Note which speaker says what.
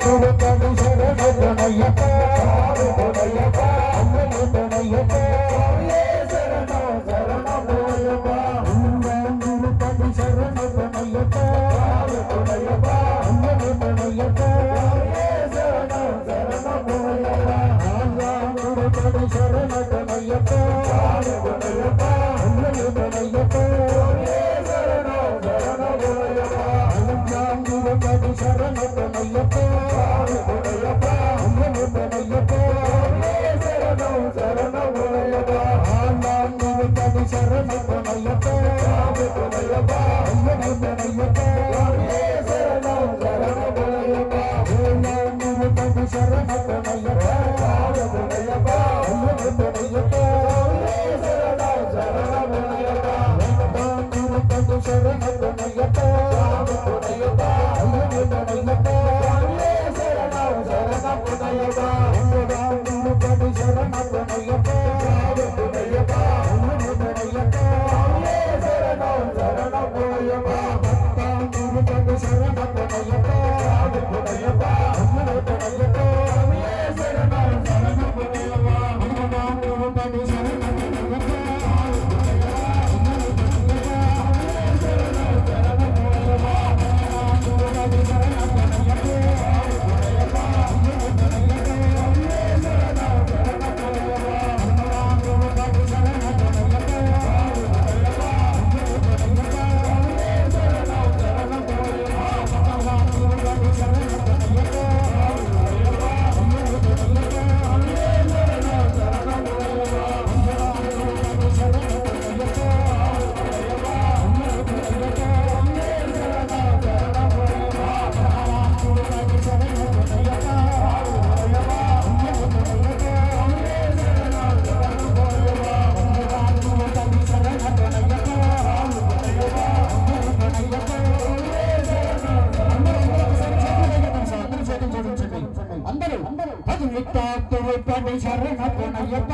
Speaker 1: திருப்பதி சரண துணையப்பா துணையப்பா அம்மனு துணையப்பா சரணம் சரணம் போயப்பா திருப்பதி சரண துணையப்பா துணையப்பா அம்மனு துணையப்பா சரணம் சரணம் போயப்பா திருப்பதி சரண துணையப்பா துணையப்பா அம்மனு துணையப்பா சரணம் சரணம் போயப்பா திருப்பதி சரண துணையப்பா துணையப்பா அம்மனு துணையப்பா சரணம் சரணம் போயப்பா திருப்பதி சரண துணையப்பா துணையப்பா அம்மனு துணையப்பா சரணம் சரணம் போயப்பா திருப்பதி சரண துணையப்பா துணையப்பா அம்மனு துணையப்பா சரணம் சரணம் போயப்பா திருப்பதி சரண துணையப்பா துணையப்பா அம்மனு துணையப்பா சரணம் சரணம் போயப்பா திருப்பதி சரண துணையப்பா துணையப்பா அம்மனு துணையப்பா சரணம் சரணம் போயப்பா திருப்பதி சரண துணையப்பா துணையப்பா அம்மனு துணையப்பா சரணம் சரணம் போயப்பா திருப்பதி சரண అందరూ తిరుపతి శరణ పునయ్యప్ప